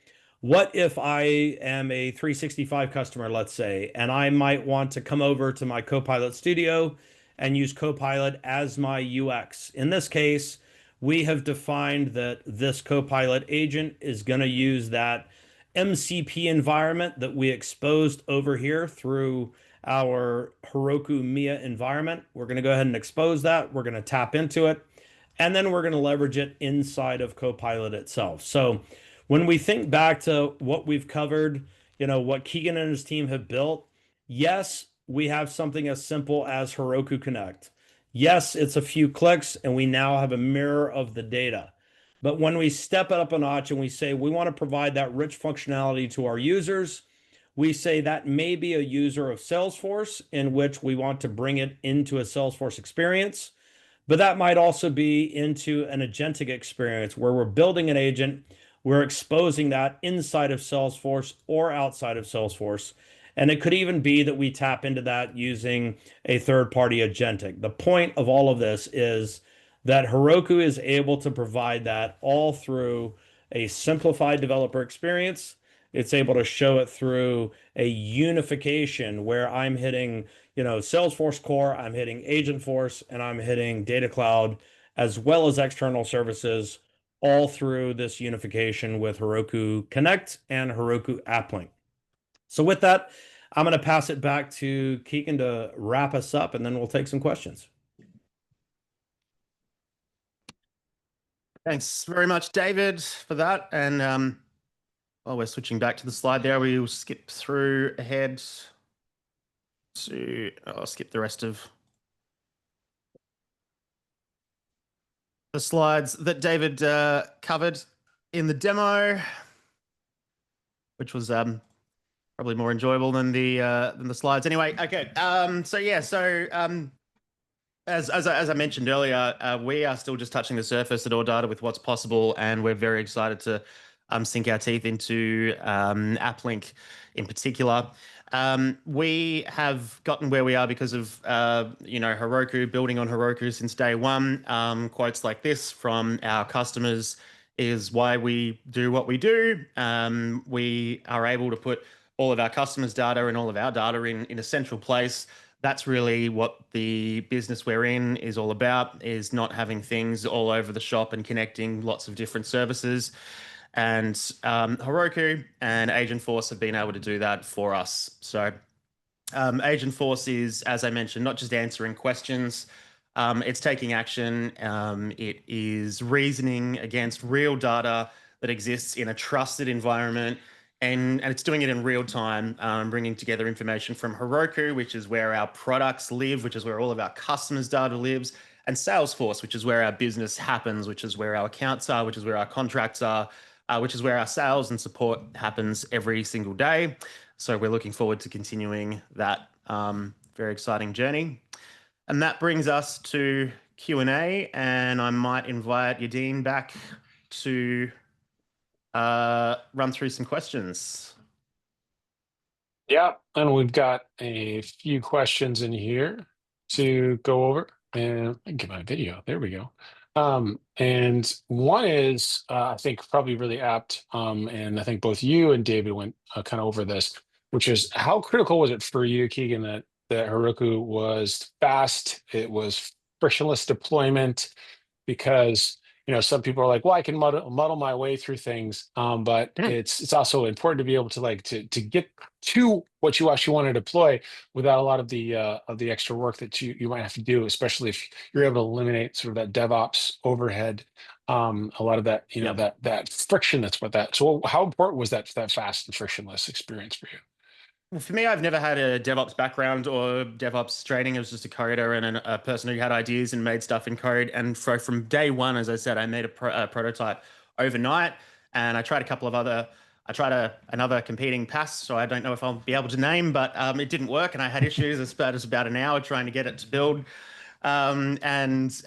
[SPEAKER 3] What if I am a 365 customer, let's say, and I might want to come over to my Copilot Studio and use Copilot as my UX? In this case, we have defined that this Copilot agent is going to use that MCP environment that we exposed over here through our Heroku Mia environment. We're going to go ahead and expose that. We're going to tap into it, and then we're going to leverage it inside of Copilot itself. So when we think back to what we've covered, what Keegan and his team have built, yes, we have something as simple as Heroku Connect. Yes, it's a few clicks and we now have a mirror of the data. But when we step it up a notch and we say we want to provide that rich functionality to our users, we say that may be a user of Salesforce in which we want to bring it into a Salesforce experience. But that might also be into an agentic experience where we're building an agent, we're exposing that inside of Salesforce or outside of Salesforce. And it could even be that we tap into that using a third-party agentic. The point of all of this is that Heroku is able to provide that all through a simplified developer experience. It's able to show it through a unification where I'm hitting, Salesforce core, I'm hitting Agentforce, and I'm hitting Data Cloud, as well as external services, all through this unification with Heroku Connect and Heroku AppLink. So with that, I'm going to pass it back to Keegan to wrap us up, and then we'll take some questions.
[SPEAKER 2] Thanks very much, David, for that. And while we're switching back to the slide there, we'll skip through ahead to, I'll skip the rest of the slides that David covered in the demo, which was probably more enjoyable than the slides. Anyway, okay. As I mentioned earlier, we are still just touching the surface at Audata with what's possible, and we're very excited to sink our teeth into AppLink in particular. We have gotten where we are because of Heroku, building on Heroku since day one. Quotes like this from our customers is why we do what we do. We are able to put all of our customers' data and all of our data in a central place. That's really what the business we're in is all about, is not having things all over the shop and connecting lots of different services. And Heroku and Agentforce have been able to do that for us. So Agentforce is, as I mentioned, not just answering questions, it's taking action. It is reasoning against real data that exists in a trusted environment. And it's doing it in real time, bringing together information from Heroku, which is where our products live, which is where all of our customers' data lives, and Salesforce, which is where our business happens, which is where our accounts are, which is where our contracts are, which is where our sales and support happens every single day. So we're looking forward to continuing that very exciting journey. And that brings us to Q&A, and I might invite Yadin back to run through some questions.
[SPEAKER 1] Yeah, and we've got a few questions in here to go over. And I can get my video. There we go. And one is, I think, probably really apt. And I think both you and David went kind of over this, which is how critical was it for you, Keegan, that Heroku was fast, it was frictionless deployment, because some people are like, well, I can muddle my way through things, but it's also important to be able to to get to what you actually want to deploy without a lot of the extra work that you might have to do, especially if you're able to eliminate sort of that DevOps overhead, a lot of that that friction that's with that. So how important was that fast and frictionless experience for you?
[SPEAKER 2] Well, for me, I've never had a DevOps background or DevOps training. I was just a coder and a person who had ideas and made stuff in code. And from day one, as I said, I made a prototype overnight, and I tried another competing PaaS, so I don't know if I'll be able to name, but it didn't work, and I had issues. It was about an hour trying to get it to build. And then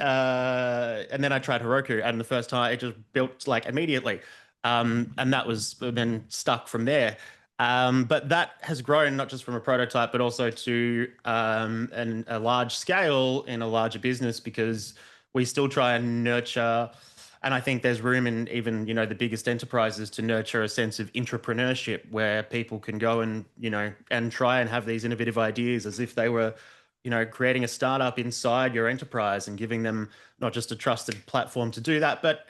[SPEAKER 2] I tried Heroku, and the first time it just built like immediately, and that was then stuck from there. But that has grown not just from a prototype, but also to a large scale in a larger business, because we still try and nurture. And I think there's room in even, the biggest enterprises to nurture a sense of entrepreneurship where people can go and, and try and have these innovative ideas as if they were, creating a startup inside your enterprise and giving them not just a trusted platform to do that, but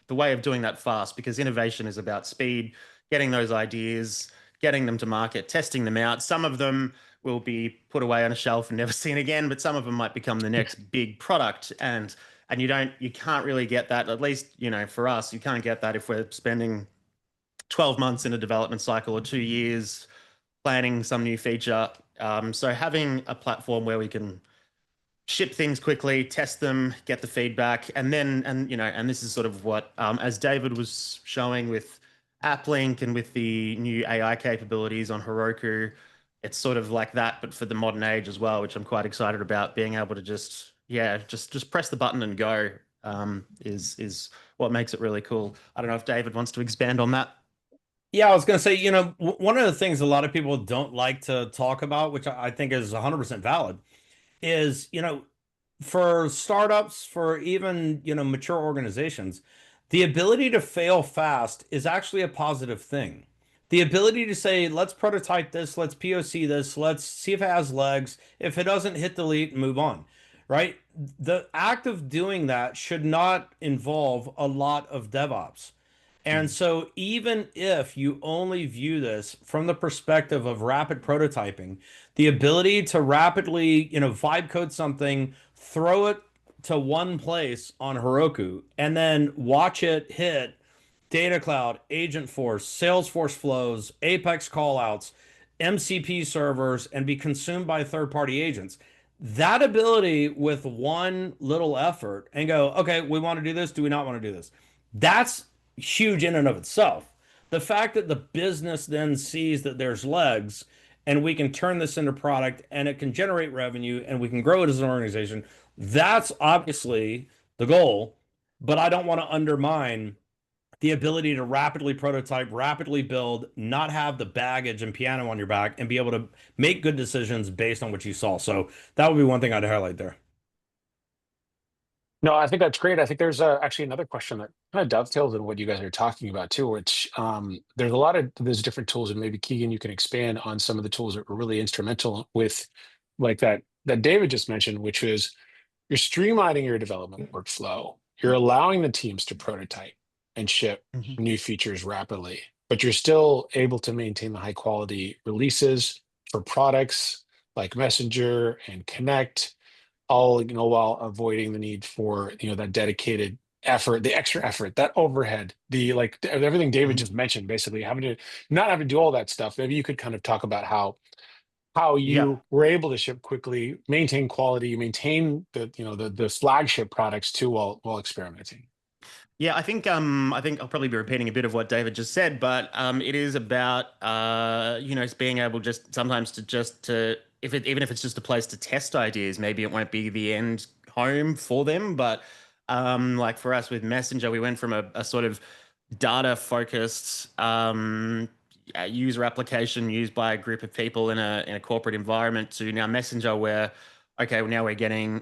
[SPEAKER 2] the way of doing that fast, because innovation is about speed, getting those ideas, getting them to market, testing them out. Some of them will be put away on a shelf and never seen again, but some of them might become the next big product. And you can't really get that, at least, for us, you can't get that if we're spending 12 months in a development cycle or 2 years planning some new feature. So having a platform where we can ship things quickly, test them, get the feedback, and this is sort of what, as David was showing with AppLink and with the new AI capabilities on Heroku, it's sort of like that, but for the modern age as well, which I'm quite excited about. Being able to just press the button and go, is what makes it really cool. I don't know if David wants to expand on that.
[SPEAKER 3] Yeah, I was going to say, one of the things a lot of people don't like to talk about, which I think is 100% valid, is, for startups, for even, mature organizations, the ability to fail fast is actually a positive thing. The ability to say, let's prototype this, let's POC this, let's see if it has legs. If it doesn't, hit delete and move on, right? The act of doing that should not involve a lot of DevOps. And so even if you only view this from the perspective of rapid prototyping, the ability to rapidly, vibe code something, throw it to one place on Heroku, and then watch it hit Data Cloud, Agentforce, Salesforce flows, Apex callouts, MCP servers, and be consumed by third-party agents. That ability with one little effort and go, okay, we want to do this. Do we not want to do this? That's huge in and of itself. The fact that the business then sees that there's legs and we can turn this into product and it can generate revenue and we can grow it as an organization, that's obviously the goal. But I don't want to undermine the ability to rapidly prototype, rapidly build, not have the baggage and piano on your back, and be able to make good decisions based on what you saw. So that would be one thing I'd highlight there.
[SPEAKER 1] No, I think that's great. I think there's actually another question that kind of dovetails in what you guys are talking about too, which there's a lot of there's different tools, and maybe Keegan, you can expand on some of the tools that were really instrumental with like that David just mentioned, which is you're streamlining your development workflow. You're allowing the teams to prototype and ship new features rapidly, but you're still able to maintain the high quality releases for products like Messenger and Connect, all while avoiding the need for that dedicated effort, the extra effort, that overhead, the everything David just mentioned, basically having to not having to do all that stuff. Maybe you could kind of talk about how
[SPEAKER 2] Yeah.
[SPEAKER 1] you were able to ship quickly, maintain quality, maintain the flagship products too, while experimenting.
[SPEAKER 2] Yeah, I think I'll probably be repeating a bit of what David just said, but it is about it's being able just sometimes to even if it's just a place to test ideas, maybe it won't be the end home for them, but like for us with Messenger, we went from a sort of data focused user application used by a group of people in a corporate environment to now Messenger, where okay, well, now we're getting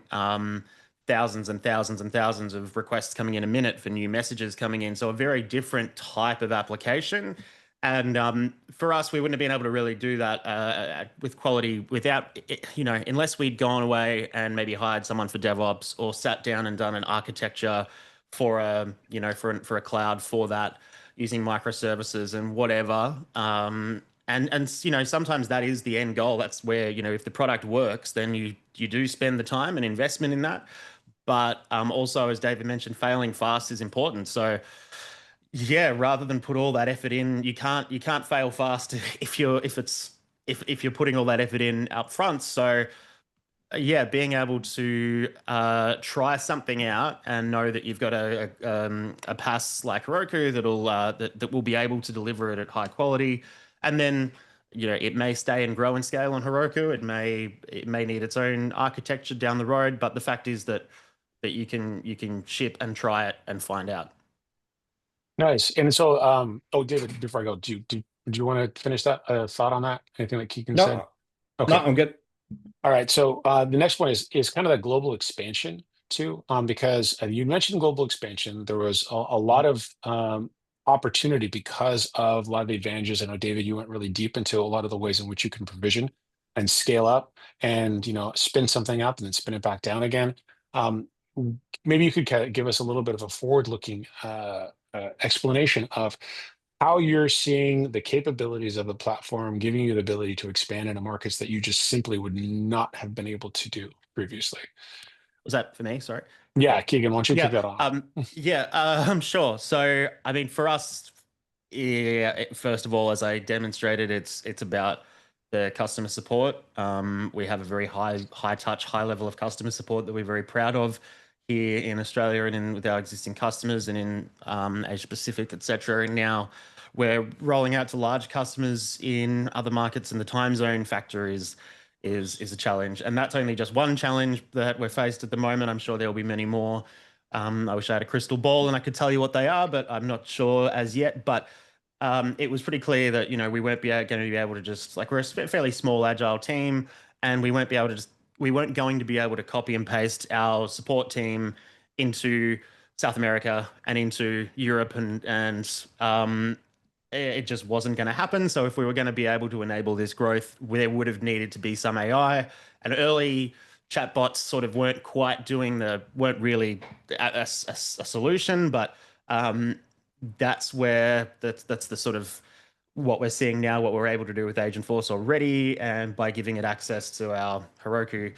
[SPEAKER 2] thousands and thousands and thousands of requests coming in a minute for new messages coming in. So a very different type of application. And for us, we wouldn't have been able to really do that with quality without, unless we'd gone away and maybe hired someone for DevOps or sat down and done an architecture for for a cloud for that using microservices and whatever. And sometimes that is the end goal. That's where, if the product works, then you do spend the time and investment in that. But also, as David mentioned, failing fast is important. So yeah, rather than put all that effort in, you can't fail fast if you're putting all that effort in up front. So yeah, being able to try something out and know that you've got a PaaS like Heroku that will be able to deliver it at high quality, and then it may stay and grow and scale on Heroku. It may need its own architecture down the road, but the fact is that you can ship and try it and find out.
[SPEAKER 1] Nice. And so, oh, David, before I go, do you want to finish that thought on that? Anything that Keegan said?
[SPEAKER 3] No, no,
[SPEAKER 1] Okay.
[SPEAKER 3] I'm good.
[SPEAKER 1] All right. So the next one is kind of the global expansion too, because you mentioned global expansion. There was a lot of opportunity because of a lot of the advantages. I know, David, you went really deep into a lot of the ways in which you can provision and scale up and spin something up and then spin it back down again. Um, Maybe you could kind of give us a little bit of a forward-looking explanation of how you're seeing the capabilities of the platform giving you the ability to expand into markets that you just simply would not have been able to do previously.
[SPEAKER 2] Was that for me? Sorry.
[SPEAKER 1] Yeah, Keegan, why don't you kick
[SPEAKER 2] Yeah.
[SPEAKER 1] that off?
[SPEAKER 2] Yeah. I'm sure. So, I mean, for us, yeah, first of all, as I demonstrated, it's about the customer support. We have a very high touch, high level of customer support that we're very proud of here in Australia and with our existing customers and in Asia Pacific, etc. And now we're rolling out to large customers in other markets, and the time zone factor is a challenge. And that's only just one challenge that we're faced at the moment. I'm sure there will be many more. I wish I had a crystal ball and I could tell you what they are, but I'm not sure as yet. But it was pretty clear that we weren't going to be able to just we're a fairly small agile team, and we weren't going to be able to copy and paste our support team into South America and into Europe, and it just wasn't going to happen. So if we were going to be able to enable this growth, there would have needed to be some AI. And early chatbots sort of weren't really a solution, but that's the sort of what we're seeing now, what we're able to do with Agentforce already, and by giving it access to our Heroku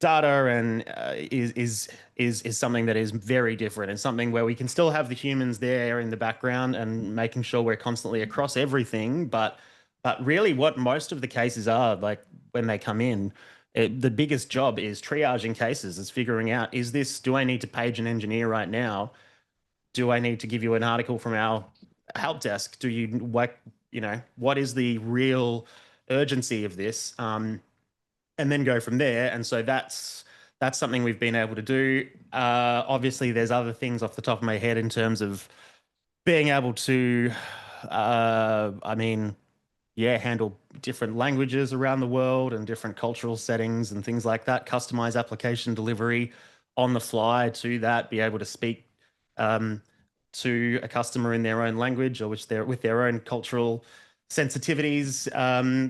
[SPEAKER 2] data, and is something that is very different, and something where we can still have the humans there in the background and making sure we're constantly across everything. But really, what most of the cases are like when they come in, the biggest job is triaging cases, is figuring out, do I need to page an engineer right now? Do I need to give you an article from our help desk? What is the real urgency of this? And then go from there. And so that's something we've been able to do. Obviously, there's other things off the top of my head in terms of being able to, handle different languages around the world and different cultural settings and things like that. Customize application delivery on the fly to that. Be able to speak to a customer in their own language, or with their own cultural sensitivities,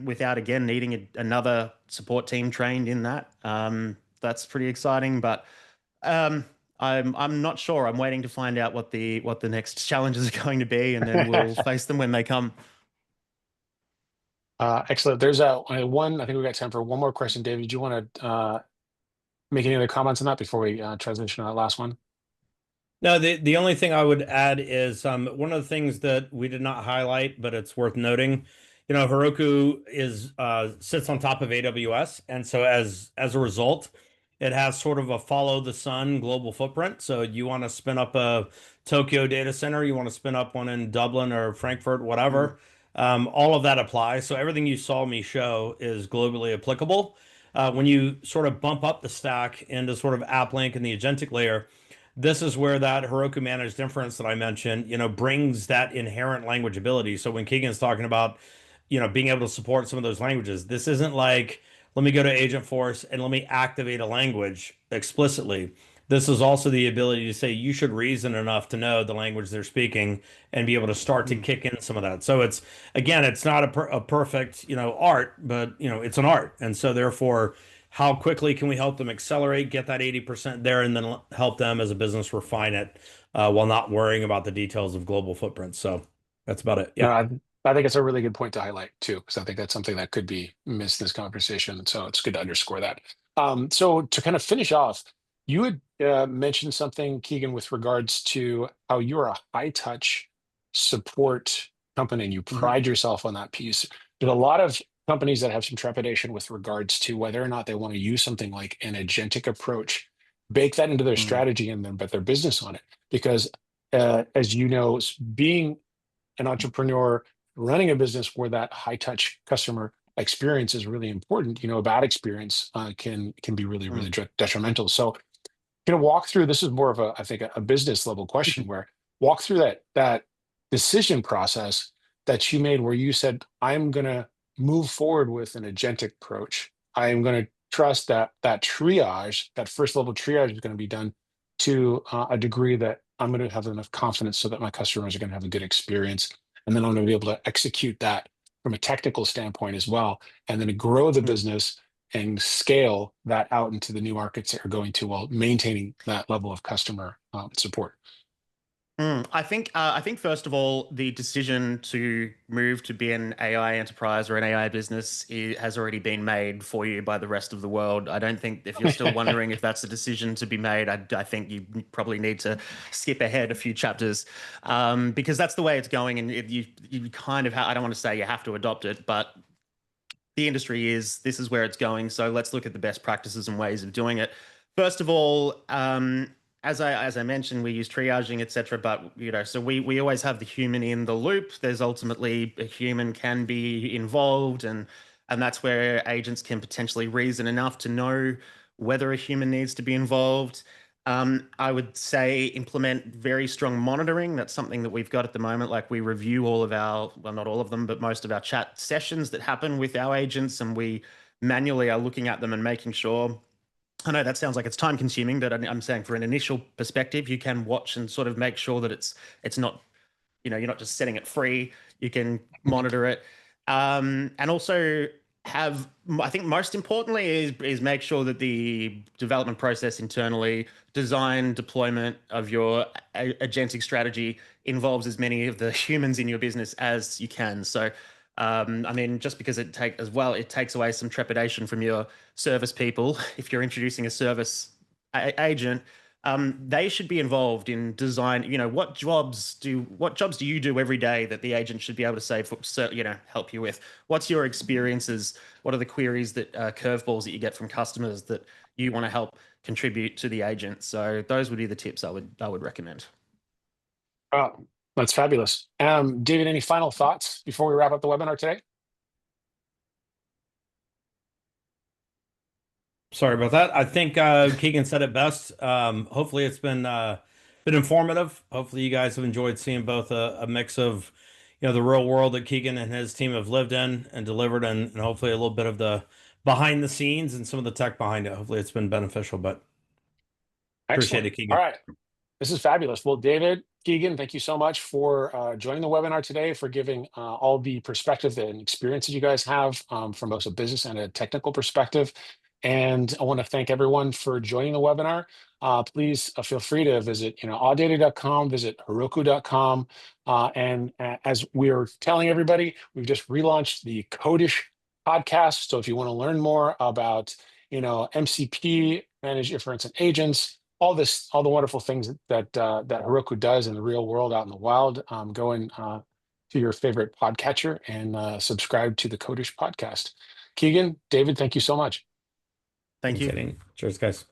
[SPEAKER 2] without again needing another support team trained in that. That's pretty exciting, but I'm not sure. I'm waiting to find out what the next challenges are going to be, and then we'll face them when they come.
[SPEAKER 1] Excellent. There's one. I think we got time for one more question. David, do you want to make any other comments on that before we transition to that last one?
[SPEAKER 3] No, the only thing I would add is one of the things that we did not highlight, but it's worth noting. Heroku sits on top of AWS, and so as a result, it has sort of a follow the sun global footprint. So you want to spin up a Tokyo data center, you want to spin up one in Dublin or Frankfurt, whatever. All of that applies. So everything you saw me show is globally applicable. When you sort of bump up the stack into sort of AppLink and the agentic layer, this is where that Heroku managed inference that I mentioned, brings that inherent language ability. So when Keegan's talking about, being able to support some of those languages, this isn't like, let me go to Agentforce and let me activate a language explicitly. This is also the ability to say you should reason enough to know the language they're speaking and be able to start to kick in some of that. So it's, again, it's not a perfect, art, but it's an art. And so therefore, how quickly can we help them accelerate, get that 80% there, and then help them as a business refine it while not worrying about the details of global footprints. So that's about it.
[SPEAKER 1] No,
[SPEAKER 3] Yeah.
[SPEAKER 1] I think it's a really good point to highlight too, because I think that's something that could be missed in this conversation. So it's good to underscore that. So to kind of finish off, you had mentioned something, Keegan, with regards to how you're a high touch support company and you
[SPEAKER 3] Mhm.
[SPEAKER 1] pride yourself on that piece. There's a lot of companies that have some trepidation with regards to whether or not they want to use something like an agentic approach, bake that into their
[SPEAKER 2] Mm.
[SPEAKER 1] strategy and then bet their business on it. Because as you know, being an entrepreneur running a business where that high touch customer experience is really important, a bad experience can be really
[SPEAKER 2] Mm.
[SPEAKER 1] detrimental. So walk through, this is more of a, I think, a business level question, where walk through that decision process that you made where you said, I'm going to move forward with an agentic approach. I am going to trust that triage, that first level triage is going to be done to a degree that I'm going to have enough confidence so that my customers are going to have a good experience. And then I'm going to be able to execute that from a technical standpoint as well, and then to grow the
[SPEAKER 2] Mm.
[SPEAKER 1] business and scale that out into the new markets that are going to, while maintaining that level of customer support.
[SPEAKER 2] I think first of all, the decision to move to be an AI enterprise or an AI business has already been made for you by the rest of the world. I don't think, if you're still wondering if that's a decision to be made, I think you probably need to skip ahead a few chapters, because that's the way it's going, and you kind of I don't want to say you have to adopt it, but the industry this is where it's going. So let's look at the best practices and ways of doing it. First of all, as I mentioned, we use triaging, etc. But so we always have the human in the loop. There's ultimately a human can be involved, and that's where agents can potentially reason enough to know whether a human needs to be involved. I would say implement very strong monitoring. That's something that we've got at the moment. Like, we review all of our, well, not all of them, but most of our chat sessions that happen with our agents, and we manually are looking at them and making sure. I know that sounds like it's time consuming, but I'm saying, for an initial perspective, you can watch and sort of make sure that it's not, you're not just setting it free. You can monitor it, and also I think most importantly is make sure that the development process internally, design, deployment of your agentic strategy involves as many of the humans in your business as you can. So, I mean, just because it takes away some trepidation from your service people. If you're introducing a service agent, they should be involved in design. What jobs do you do every day that the agent should be able to say, help you with? What's your experiences? What are the queries that curveballs that you get from customers that you want to help contribute to the agent? So those would be the tips I would recommend.
[SPEAKER 1] That's fabulous. David, any final thoughts before we wrap up the webinar today?
[SPEAKER 3] Sorry about that. I think Keegan said it best. Hopefully it's been informative. Hopefully you guys have enjoyed seeing both a mix of the real world that Keegan and his team have lived in and delivered, and hopefully a little bit of the behind the scenes and some of the tech behind it. Hopefully it's been beneficial, but appreciate
[SPEAKER 1] Excellent.
[SPEAKER 3] it,
[SPEAKER 1] All
[SPEAKER 3] Keegan.
[SPEAKER 1] right. This is fabulous. Well, David, Keegan, thank you so much for joining the webinar today, for giving all the perspective and experience that you guys have from both a business and a technical perspective. And I want to thank everyone for joining the webinar. Please feel free to visit audata.com, visit heroku.com. And as we are telling everybody, we've just relaunched the Codish podcast. So if you want to learn more about MCP, managed inference and agents, all the wonderful things that that Heroku does in the real world, out in the wild, go in to your favorite podcatcher and subscribe to the Codish podcast. Keegan, David, thank you so much.
[SPEAKER 2] Thank you.
[SPEAKER 3] Cheers, guys.